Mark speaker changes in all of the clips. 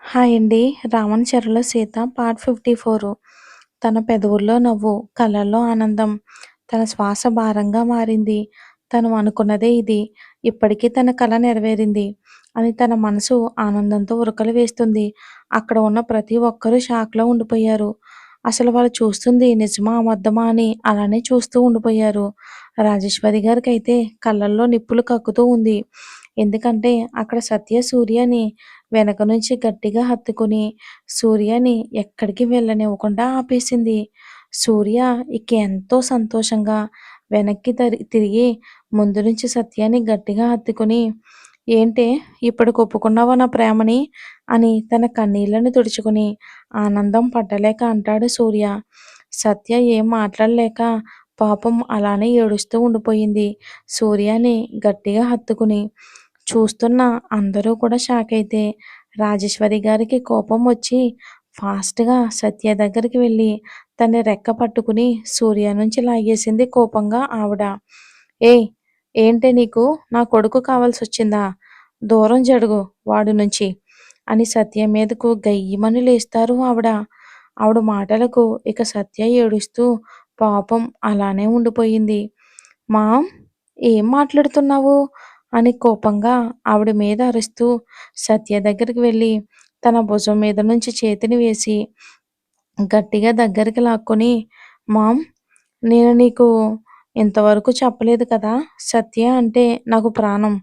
Speaker 1: Hi అండి. 'రావణ చెరలో Sita' part 54. తన పెదవుల్లో నవ్వు, కళ్ళల్లో ఆనందం, తన శ్వాస భారంగా మారింది. తను అనుకున్నదే ఇది. ఇప్పటికి తన కల నెరవేరింది అని తన మనసు ఆనందంతో ఉరకలు వేస్తుంది. అక్కడ ఉన్న ప్రతి ఒక్కరూ షాక్‌లో ఉండిపోయారు. అసలు వాళ్ళు చూస్తుంది నిజమా? అబద్ధమా? అని అలానే చూస్తూ ఉండిపోయారు. రాజేశ్వరి గారికైతే కళ్ళల్లో నిప్పులు కక్కుతూ ఉంది. ఎందుకంటే అక్కడ సత్య సూర్యని వెనక నుంచి గట్టిగా హత్తుకుని సూర్యని ఎక్కడికి వెళ్ళనివ్వకుండా ఆపేసింది. సూర్య ఇక ఎంతో సంతోషంగా వెనక్కి తిరిగి ముందు నుంచి సత్యాన్ని గట్టిగా హత్తుకుని, "ఏంటే ఇప్పటికి ఒప్పుకున్నావా నా ప్రేమని?" అని తన కన్నీళ్లను తుడుచుకుని ఆనందం పట్టలేక అంటాడు సూర్య. సత్య ఏం మాట్లాడలేక పాపం అలానే ఏడుస్తూ ఉండిపోయింది. సూర్యని గట్టిగా హత్తుకుని. చూస్తున్న అందరూ కూడా షాక్ అయితే రాజేశ్వరి గారికి కోపం వచ్చి ఫాస్ట్‌గా సత్య దగ్గరికి వెళ్ళి తన రెక్క పట్టుకుని సూర్య నుంచి లాగేసింది కోపంగా ఆవిడ. "ఏయ్! ఏంటే నీకు నా కొడుకు కావాల్సొచ్చిందా? దూరం జరుగు వాడి నుంచి" అని సత్య మీదకు గయ్యిమని లేస్తారు ఆవిడ. ఆవిడ మాటలకు ఇక సత్య ఏడుస్తూ పాపం అలానే ఉండిపోయింది. "మామ్! ఏం మాట్లాడుతున్నావు?" అని కోపంగా ఆవిడ మీద అరుస్తూ సత్య దగ్గరికి వెళ్ళి తన భుజం మీద నుంచి చేతిని వేసి గట్టిగా దగ్గరికి లాక్కొని, "మామ్! నేను నీకు ఇంతవరకు చెప్పలేదు కదా! సత్య అంటే నాకు ప్రాణం.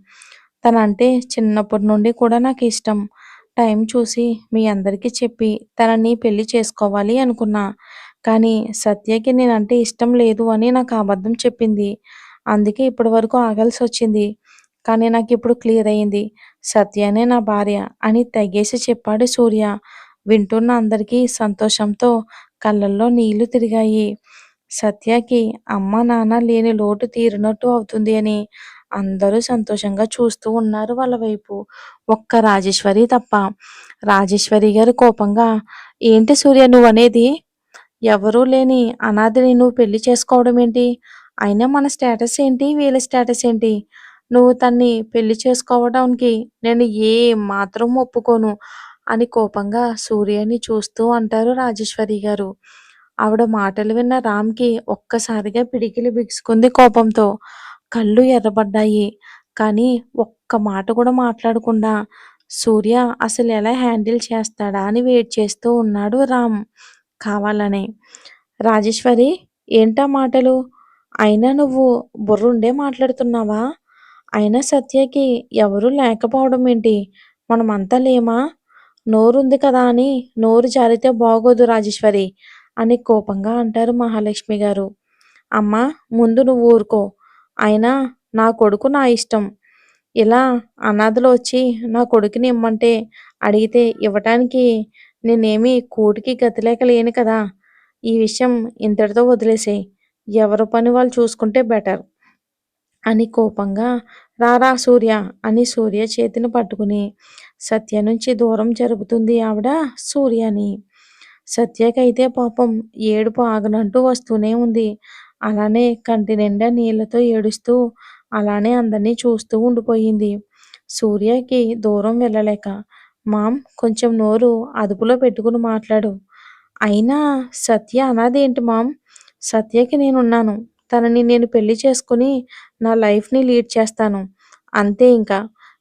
Speaker 1: తనంటే చిన్నప్పటి నుండి కూడా నాకిష్టం. టైం చూసి మీ అందరికీ చెప్పి తనని పెళ్లి చేసుకోవాలి అనుకున్నా. కానీ సత్యకి నేనంటే ఇష్టం లేదు అని నాకు అబద్ధం చెప్పింది. అందుకే ఇప్పటివరకు ఆగాల్సొచ్చింది. కానీ నాకిప్పుడు క్లియర్ అయింది. సత్యనే నా భార్య" అని తెగేసి చెప్పాడు సూర్య. వింటున్న అందరికీ సంతోషంతో కళ్ళల్లో నీళ్లు తిరిగాయి. సత్యకి అమ్మ, నాన్న లేని లోటు తీరినట్టు అవుతుంది అని అందరూ సంతోషంగా చూస్తూ ఉన్నారు వాళ్ళ వైపు. ఒక్క రాజేశ్వరి తప్ప. రాజేశ్వరి గారు కోపంగా, "ఏంటి సూర్య నువ్వనేది? ఎవరూ లేని అనాథని నువ్వు పెళ్లి చేసుకోవడం ఏంటి? అయినా మన స్టేటస్ ఏంటి? వీళ్ళ స్టేటస్ ఏంటి? నువ్వు తన్ని పెళ్లి చేసుకోవడానికి నేను ఏ మాత్రం ఒప్పుకోను" అని కోపంగా సూర్యని చూస్తూ అంటారు రాజేశ్వరి గారు. ఆవిడ మాటలు విన్న రామ్‌కి ఒక్కసారిగా పిడికిలి బిగుసుకుంది కోపంతో. కళ్ళు ఎర్రబడ్డాయి. కానీ ఒక్క మాట కూడా మాట్లాడకుండా సూర్య అసలు ఎలా హ్యాండిల్ చేస్తాడా అని వెయిట్ చేస్తూ ఉన్నాడు రామ్ కావాలనే. "రాజేశ్వరి ఏంటా మాటలు? అయినా నువ్వు బుర్రుండే మాట్లాడుతున్నావా? అయినా సత్యకి ఎవరూ లేకపోవడం ఏంటి? మనమంతా లేమా? నోరుంది కదా అని నోరు జారితే బాగోదు రాజేశ్వరి" అని కోపంగా అంటారు మహాలక్ష్మి గారు. "అమ్మా! ముందు నువ్వు ఊరుకో. అయినా నా కొడుకు నా ఇష్టం. ఇలా అనాథలు వచ్చి నా కొడుకుని ఇమ్మంటే అడిగితే ఇవ్వటానికి నేనేమి కూటికి గతిలేక లేను కదా! ఈ విషయం ఇంతటితో వదిలేసేయ్. ఎవరి పని వాళ్ళు చూసుకుంటే బెటర్" అని కోపంగా "రారా సూర్య" అని సూర్య చేతిని పట్టుకుని సత్య నుంచి దూరం జరుపుతుంది ఆవిడ సూర్యని. సత్యకైతే పాపం ఏడుపు ఆగనంటూ వస్తూనే ఉంది. అలానే కంటి నిండా నీళ్లతో ఏడుస్తూ అలానే అందరినీ చూస్తూ ఉండిపోయింది. సూర్యకి దూరం వెళ్ళలేక, "మామ్! కొంచెం నోరు అదుపులో పెట్టుకుని మాట్లాడు. అయినా సత్య అనాథేంటి మామ్? సత్యకి నేనున్నాను. తనని నేను పెళ్లి చేసుకుని నా లైఫ్‌ని లీడ్ చేస్తాను. అంతే ఇంక.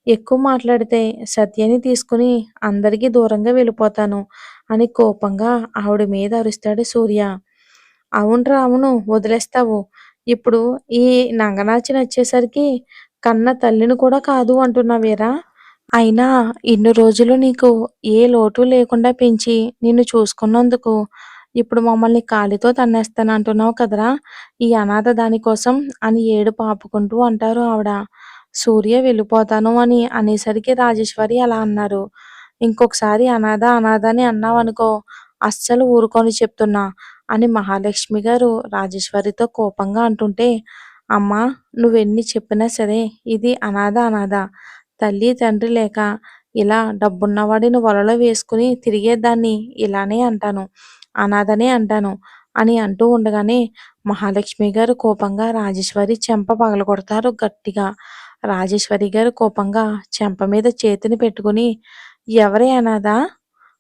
Speaker 1: ఎక్కువ మాట్లాడితే సత్యని తీసుకొని అందరికీ దూరంగా వెళ్ళిపోతాను" అని కోపంగా ఆవిడ మీద అరుస్తాడు సూర్య. "అవునురా అవును వదిలేస్తావు. ఇప్పుడు ఈ నంగనాచి నచ్చేసరికి కన్న తల్లిని కూడా కాదు అంటున్నావేరా? అయినా ఇన్ని రోజులు నీకు ఏ లోటు లేకుండా పెంచి నిన్ను చూసుకున్నందుకు ఇప్పుడు మమ్మల్ని కాలితో తన్నేస్తానంటున్నావు కదరా! ఈ అనాథ దాని కోసం" అని ఏడుపు ఆపుకుంటూ అంటారు ఆవిడ. సూర్య వెళ్ళిపోతాను అని అనేసరికి రాజేశ్వరి అలా అన్నారు. "ఇంకొకసారి అనాథ, అనాథ అని అన్నావనుకో అస్సలు ఊరుకోను చెప్తున్నా" అని మహాలక్ష్మి గారు రాజేశ్వరితో కోపంగా అంటుంటే, "అమ్మా! నువ్వెన్ని చెప్పినా సరే ఇది అనాథ అనాథ. తల్లి, తండ్రి లేక ఇలా డబ్బున్నవాడిని వలలో వేసుకుని తిరిగేదాన్ని ఇలానే అంటాను. అనాథనే అంటాను" అని అంటూ ఉండగానే మహాలక్ష్మి గారు కోపంగా రాజేశ్వరి చెంప పగలగొడతారు గట్టిగా. రాజేశ్వరి గారు కోపంగా చెంప మీద చేతిని పెట్టుకుని, "ఎవరే అనాథ?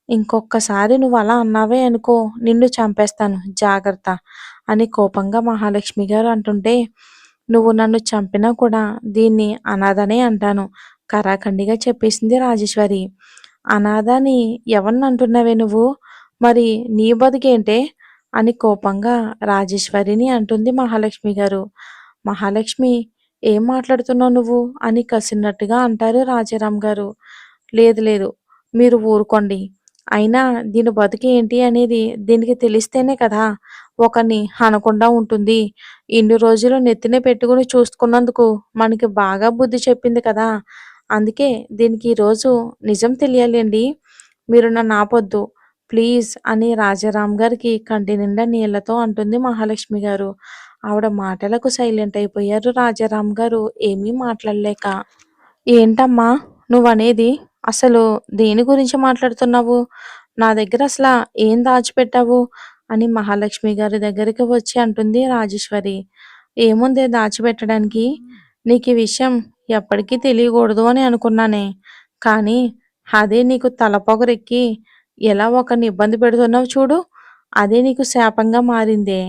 Speaker 1: ఇంకొక్కసారి నువ్వు అలా అన్నావే అనుకో నిన్ను చంపేస్తాను జాగ్రత్త అని కోపంగా మహాలక్ష్మి గారు అంటుంటే, నువ్వు నన్ను చంపినా కూడా దీన్ని అనాథనే అంటాను కరాఖండిగా చెప్పేసింది రాజేశ్వరి. అనాథ అని ఎవరిని అంటున్నావే నువ్వు? మరి నీ బతుకేంటే? అని కోపంగా రాజేశ్వరిని అంటుంది మహాలక్ష్మి గారు. మహాలక్ష్మి, ఏం మాట్లాడుతున్నావు నువ్వు? అని కసిరినట్టుగా అంటారు రాజారాం గారు. లేదు లేదు, మీరు ఊరుకోండి. అయినా దీని బతుకు ఏంటి అనేది దీనికి తెలిస్తేనే కదా ఒకరిని అనకుండా ఉంటుంది. ఇన్ని రోజులు నెత్తిన పెట్టుకుని చూసుకున్నందుకు మనకి బాగా బుద్ధి చెప్పింది కదా! అందుకే దీనికి ఈరోజు నిజం తెలియాలండి. మీరు నన్ను ఆపొద్దు ప్లీజ్ అని రాజారాం గారికి కంటి నిండా నీళ్లతో అంటుంది మహాలక్ష్మి గారు. ఆవిడ మాటలకు సైలెంట్ అయిపోయారు రాజారాం గారు ఏమీ మాట్లాడలేక. ఏంటమ్మా నువ్వనేది? అసలు దేని గురించి మాట్లాడుతున్నావు? నా దగ్గర అసలా ఏం దాచిపెట్టావు? అని మహాలక్ష్మి గారి దగ్గరికి వచ్చి అంటుంది రాజేశ్వరి. ఏముందే దాచిపెట్టడానికి? నీకీ విషయం ఎప్పటికీ తెలియకూడదు అని అనుకున్నానే. కానీ అదే నీకు తలపొగరెక్కి ఎలా ఒకరిని ఇబ్బంది పెడుతున్నావు చూడు. అదే నీకు శాపంగా మారిందే.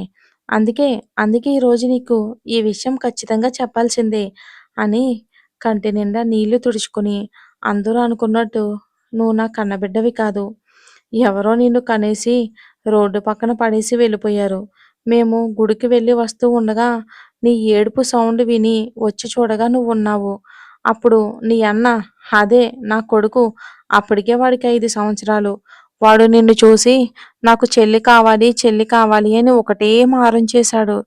Speaker 1: అందుకే, అందుకే ఈరోజు నీకు ఈ విషయం ఖచ్చితంగా చెప్పాల్సిందే అని కంటి నిండా నీళ్లు తుడుచుకుని అందరూ అనుకున్నట్టు నువ్వు నా కన్నబిడ్డవి కాదు. ఎవరో నిన్ను కనేసి రోడ్డు పక్కన పడేసి వెళ్ళిపోయారు. మేము గుడికి వెళ్ళి వస్తూ ఉండగా నీ ఏడుపు సౌండ్ విని వచ్చి చూడగా నువ్వున్నావు. అప్పుడు నీ అన్న, అదే నా కొడుకు, అప్పటికే వాడికి 5 సంవత్సరాలు. వాడు నిన్ను చూసి నాకు చెల్లి కావాలి, చెల్లి కావాలి అని ఒకటే మారం చేశాడు.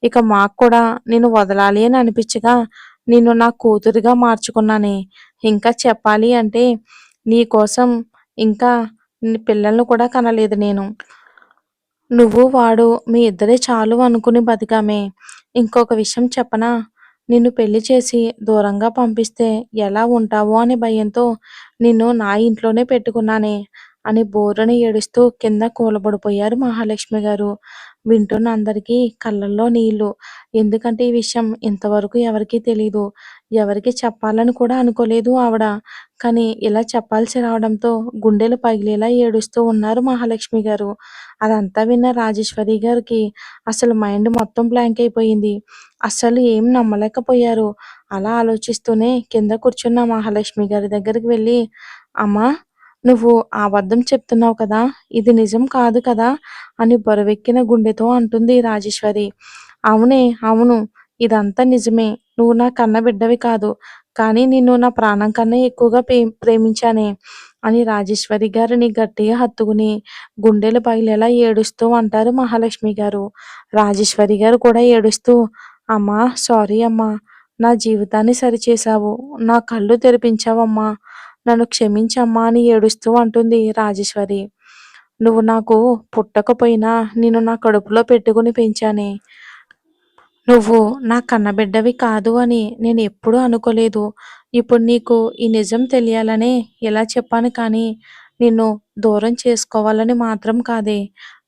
Speaker 1: ఇక మాకు కూడా నిన్ను వదలాలి అని అనిపించగా నిన్ను నా కూతురిగా మార్చుకున్నానే. ఇంకా చెప్పాలి అంటే నీకోసం ఇంకా పిల్లల్ని కూడా కనలేదు నేను. నువ్వు, వాడు మీ ఇద్దరే చాలు అనుకుని బతికామే. ఇంకొక విషయం చెప్పనా? నిన్ను పెళ్లి చేసి దూరంగా పంపిస్తే ఎలా ఉంటావో అనే భయంతో నిన్ను నా ఇంట్లోనే పెట్టుకున్నానే అని బోరున ఏడుస్తూ కింద కూలబడిపోయారు మహాలక్ష్మి గారు. వింటున్న అందరికీ కళ్ళల్లో నీళ్లు. ఎందుకంటే ఈ విషయం ఇంతవరకు ఎవరికీ తెలీదు. ఎవరికీ చెప్పాలని కూడా అనుకోలేదు ఆవిడ. కానీ ఇలా చెప్పాల్సి రావడంతో గుండెలు పగిలేలా ఏడుస్తూ ఉన్నారు మహాలక్ష్మి గారు. అదంతా విన్న రాజేశ్వరి గారికి అసలు మైండ్ మొత్తం బ్లాంక్ అయిపోయింది. అస్సలు ఏం నమ్మలేకపోయారు. అలా ఆలోచిస్తూనే కింద కూర్చున్న మహాలక్ష్మి గారి దగ్గరికి వెళ్ళి, అమ్మా, నువ్వు అబద్ధం చెప్తున్నావు కదా! ఇది నిజం కాదు కదా! అని బరువెక్కిన గుండెతో అంటుంది రాజేశ్వరి. అవునే, అవును. ఇదంతా నిజమే. నువ్వు నా కన్నబిడ్డవి కాదు. కానీ నిన్ను నా ప్రాణం కన్నా ఎక్కువగా ప్రేమించానే అని రాజేశ్వరి గారిని గట్టిగా హత్తుకుని గుండెలు పగిలేలా ఏడుస్తూ అంటారు మహాలక్ష్మి గారు. రాజేశ్వరి గారు కూడా ఏడుస్తూ, అమ్మా, సారీ అమ్మా. నా జీవితాన్ని సరిచేశావు. నా కళ్ళు తెరిపించావమ్మా. నన్ను క్షమించమ్మా అని ఏడుస్తూ అంటుంది రాజేశ్వరి. నువ్వు నాకు పుట్టకపోయినా నిన్ను నా కడుపులో పెట్టుకుని పెంచానే. నువ్వు నా కన్నబిడ్డవి కాదు అని నేను ఎప్పుడూ అనుకోలేదు. ఇప్పుడు నీకు ఈ నిజం తెలియాలనే ఇలా చెప్పాను కానీ నిన్ను దూరం చేసుకోవాలని మాత్రం కాదే.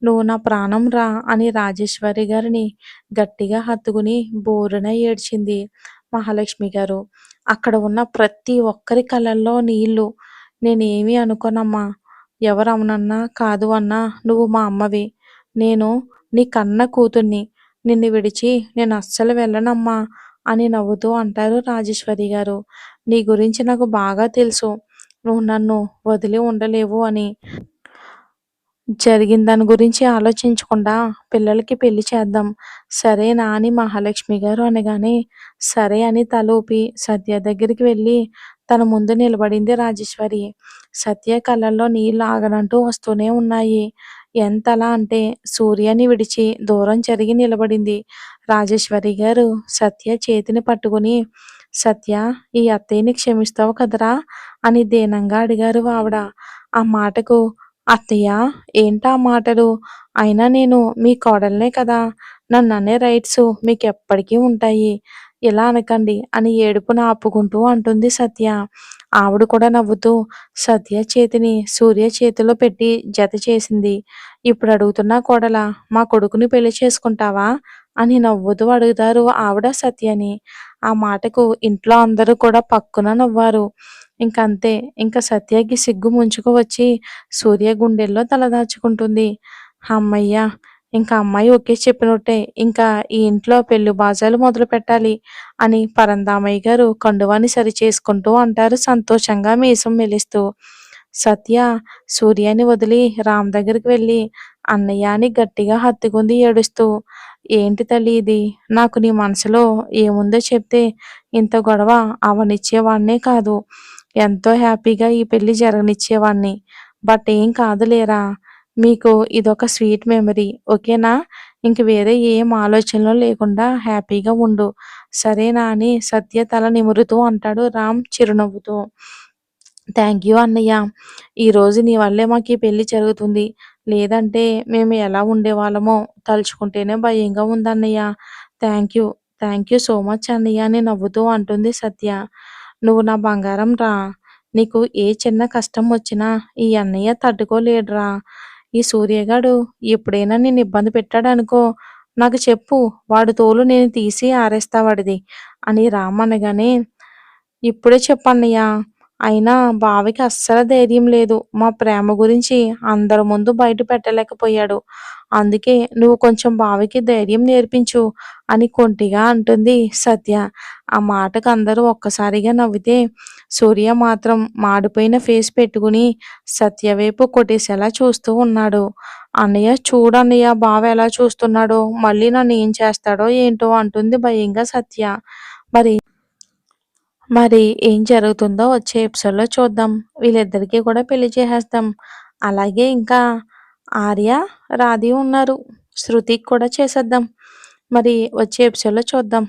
Speaker 1: నువ్వు నా ప్రాణం రా అని రాజేశ్వరి గారిని గట్టిగా హత్తుకుని బోరున ఏడ్చింది మహాలక్ష్మి గారు. అక్కడ ఉన్న ప్రతి ఒక్కరి కళ్ళల్లో నీళ్లు. నేనేమీ అనుకోనమ్మా. ఎవరు అవునన్నా కాదు అన్నా నువ్వు మా అమ్మవి. నేను నీ కన్న కూతుర్ని. నిన్ను విడిచి నేను అస్సలు వెళ్ళనమ్మా అని నవ్వుతూ అంటారు రాజేశ్వరి గారు. నీ గురించి నాకు బాగా తెలుసు. నువ్వు నన్ను వదిలి ఉండలేవు అని. జరిగిన దాని గురించి ఆలోచించకుండా పిల్లలకి పెళ్లి చేద్దాం సరేనా అని మహాలక్ష్మి గారు అనగానే సరే అని తల ఊపి సత్య దగ్గరికి వెళ్ళి తన ముందు నిలబడింది రాజేశ్వరి. సత్య కళ్ళల్లో నీళ్లు ఆగనంటూ వస్తూనే ఉన్నాయి. ఎంతలా అంటే సూర్యని విడిచి దూరం జరిగి నిలబడింది. రాజేశ్వరి గారు సత్య చేతిని పట్టుకుని, సత్య, ఈ అత్తయ్యని క్షమిస్తావు కదరా అని దీనంగా అడిగారు ఆవిడ. ఆ మాటకు, అత్తయ్య, ఏంటా మాటలు? అయినా నేను మీ కోడల్నే కదా! నన్ననే రైట్స్ మీకెప్పటికీ ఉంటాయి. ఇలా అనకండి అని ఏడుపును ఆపుకుంటూ అంటుంది సత్య. ఆవిడ కూడా నవ్వుతూ సత్య చేతిని సూర్య చేతిలో పెట్టి జత చేసింది. ఇప్పుడు అడుగుతున్నా కోడలా, మా కొడుకుని పెళ్లి చేసుకుంటావా అని నవ్వుతూ అడుగుతారు ఆవిడ సత్యని. ఆ మాటకు ఇంట్లో అందరూ కూడా పక్కున నవ్వారు. ఇంకంతే. ఇంక సత్యకి సిగ్గు ముంచుకు వచ్చి సూర్య గుండెల్లో తలదాచుకుంటుంది. హమ్మయ్య! ఇంక అమ్మాయి ఓకే చెప్పినట్టే. ఇంకా ఈ ఇంట్లో పెళ్లి బాజాలు మొదలుపెట్టాలి అని పరంధామయ్య గారు కండువాని సరిచేసుకుంటూ అంటారు సంతోషంగా మీసం మెలిస్తూ. సత్య సూర్యని వదిలి రామ్ దగ్గరికి వెళ్ళి అన్నయ్య అని గట్టిగా హత్తుకుంది ఏడుస్తూ. ఏంటి తల్లి ఇది? నాకు నీ మనసులో ఏముందో చెప్తే ఇంత గొడవ అవ్వనిచ్చేవాడినే కాదు. ఎంతో హ్యాపీగా ఈ పెళ్లి జరగనిచ్చేవాడిని. బట్ ఏం కాదులేరా! మీకు ఇదొక స్వీట్ మెమరీ. ఓకేనా? ఇంక వేరే ఏం ఆలోచనలు లేకుండా హ్యాపీగా ఉండు. సరేనా అని సత్య తల నిమురుతూ అంటాడు రామ్ చిరునవ్వుతో. థ్యాంక్ యూ అన్నయ్య. ఈరోజు నీ వల్లే మాకీ పెళ్లి జరుగుతుంది. లేదంటే మేము ఎలా ఉండేవాళ్ళమో తలుచుకుంటేనే భయంగా ఉందన్నయ్య. Thank you. Thank you so much అన్నయ్య అని నవ్వుతూ అంటుంది సత్య. నువ్వు నా బంగారం రా! నీకు ఏ చిన్న కష్టం వచ్చినా ఈ అన్నయ్య తట్టుకోలేడురా! ఈ సూర్యగాడు ఎప్పుడైనా నిన్ను ఇబ్బంది పెట్టాడనుకో నాకు చెప్పు. వాడి తోలు నేను తీసి ఆరేస్తా వాడిది అని రామ్ అనగానే, ఇప్పుడే చెప్పన్నయ్య. అయినా బావకి అస్సలు ధైర్యం లేదు. మా ప్రేమ గురించి అందరి ముందు బయట పెట్టలేకపోయాడు. అందుకే నువ్వు కొంచెం బావకి ధైర్యం నేర్పించు అని కొంటిగా అంటుంది సత్య. ఆ మాటకు అందరూ ఒక్కసారిగా నవ్వితే సూర్య మాత్రం మాడిపోయిన ఫేస్ పెట్టుకుని సత్య వైపు కొట్టేసేలా చూస్తూ ఉన్నాడు. అన్నయ్య చూడన్నయ్య బావ ఎలా చూస్తున్నాడో, మళ్ళీ నన్ను ఏం చేస్తాడో ఏంటో అంటుంది భయంగా సత్య. మరి మరి ఏం జరుగుతుందో వచ్చే ఎపిసోడ్‌లో చూద్దాం. వీళ్ళిద్దరికీ కూడా పెళ్లి చేసేద్దాం. అలాగే ఇంకా ఆర్య, రాధి ఉన్నారు. శృతికి కూడా చేసేద్దాం. మరి వచ్చే ఎపిసోడ్‌లో చూద్దాం.